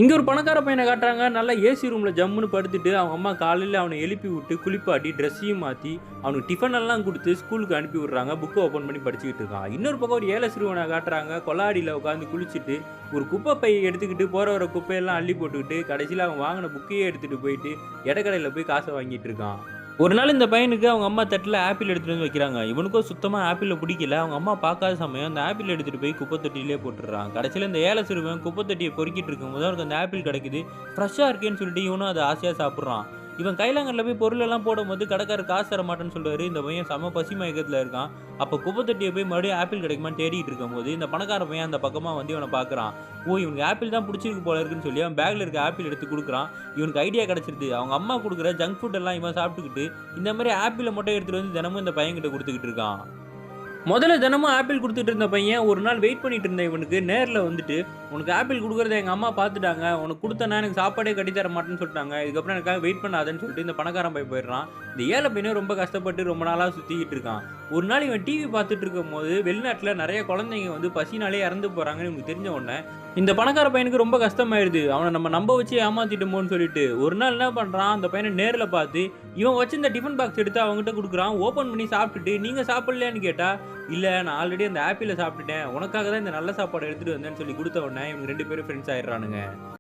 இங்க ஒரு பணக்கார பையன காட்டுறாங்க. நல்லா ஏசி ரூம்ல ஜம்முன்னு படுத்துட்டு, அவங்க அம்மா காலையில அவன எழுப்பி விட்டு, குளிப்பாட்டி, ட்ரெஸ்ஸையும் மாத்தி, அவனுக்கு டிஃபன் எல்லாம் குடுத்து ஸ்கூலுக்கு அனுப்பி விடுறாங்க. புக்க ஓப்பன் பண்ணி படிச்சுக்கிட்டு இருக்கான். இன்னொரு பக்கம் ஒரு ஏழை சிறுவன காட்டுறாங்க. கொல்லாடியில உட்காந்து குளிச்சுட்டு, ஒரு குப்பை பை எடுத்துக்கிட்டு போற வர குப்பையெல்லாம் அள்ளி போட்டுக்கிட்டு, கடைசியில அவன் வாங்குன புக்கையே எடுத்துட்டு போயிட்டு, எடக்கடையில போய் காச வாங்கிட்டு இருக்கான். ஒரு நாள் இந்த பையனுக்கு அவங்க அம்மா தட்டுல ஆப்பிள் எடுத்துட்டு வந்து வைக்கிறாங்க. இவனுக்கும் சுத்தமா ஆப்பிள புடிக்கல. அவங்க அம்மா பார்க்காத சமயம் அந்த ஆப்பிள் எடுத்துட்டு போய் குப்பை தொட்டியிலே போட்டுர்றான். கடைசியில இந்த ஏழை சிறுவன் குப்பை தொட்டிய பொறுக்கிட்டு இருக்கும்போது அவனுக்கு அந்த ஆப்பிள் கிடைக்குது. ஃப்ரெஷ்ஷா இருக்கேன்னு சொல்லிட்டு இவனும் அத ஆசையா சாப்பிடுறான். இவன் கைலாங்கல்ல போய் பொருள் எல்லாம் போடும்போது கடைக்காரர் காசு தர மாட்டேன்னு சொல்றாரு. இந்த பையன் செம பசி மயக்கத்துல இருக்கான். அப்ப குப்பை தொட்டிய போய் மறுபடியும் ஆப்பிள் கிடைக்குமான்னு தேடிட்டு இருக்கும்போது, இந்த பணக்கார பையன் அந்த பக்கமா வந்து இவன பார்க்குறான். ஓ! இவனுக்கு ஆப்பிள் தான் புடிச்சிருக்கு போல இருக்குன்னு சொல்லி அவன் பேக்ல இருக்க ஆப்பிள் எடுத்து குடுக்குறான். இவனுக்கு ஐடியா கிடைச்சிருது. அவங்க அம்மா குடுக்குற ஜங்க் ஃபுட் எல்லாம் இவன் சாப்பிட்டுக்கிட்டு, இந்த மாரி ஆப்பிள மட்டும் எடுத்துட்டு வந்து தினமும் இந்த பையன்கிட்ட குடுத்துக்கிட்டு இருக்கான். முதல்ல தினமும் ஆப்பிள் குடுத்துட்டு இருந்த பையன், ஒரு நாள் வெயிட் பண்ணிட்டு இருந்த இவனுக்கு நேர்ல வந்துட்டு, "உனக்கு ஆப்பிள் குடுக்குறத எங்க அம்மா பார்த்துட்டாங்க. உனக்கு குடுத்தேன்னா எனக்கு சாப்பாடே கட்டி தர மாட்டேன்னு சொல்ட்டாங்க. இதுக்கப்புறம் எனக்காக வெயிட் பண்ணாதன்னு" சொல்லிட்டு இந்த பணக்காரன் பையன் போயிடுறான். இந்த ஏழை பையனும் ரொம்ப கஷ்டப்பட்டு ரொம்ப நாளா சுத்திக்கிட்டு இருக்கான். ஒரு நாள் இவன் டிவி பார்த்துட்டு இருக்கும்போது, வெளிநாட்டுல நெறைய குழந்தைங்க வந்து பசினாலே இறந்து போறாங்கன்னு இவனுக்கு தெரிஞ்ச உடனே, இந்த பணக்கார பையனுக்கு ரொம்ப கஷ்டமாயிடுது. அவன நம்ம நம்ப வச்சு ஏமாத்திட்டோமோன்னு சொல்லிட்டு, ஒரு நாள் என்ன பண்றான், அந்த பையன நேர்ல பார்த்து, இவன் வச்சிருந்த டிஃபன் பாக்ஸ் எடுத்து அவன்கிட்ட குடுக்குறான். ஓப்பன் பண்ணி சாப்பிட்டுட்டு, "நீங்க சாப்பிடலையான்னு?" கேட்டா, "இல்ல நான் ஆல்ரெடி அந்த ஆப்பிள சாப்பிட்டுட்டேன். உனக்காக தான் இந்த நல்ல சாப்பாடு எடுத்துட்டு வந்தேன்னு" சொல்லி குடுத்த உடனே இவங்க 2 பேரும் ஃப்ரெண்ட்ஸ் ஆயிடுறானுங்க.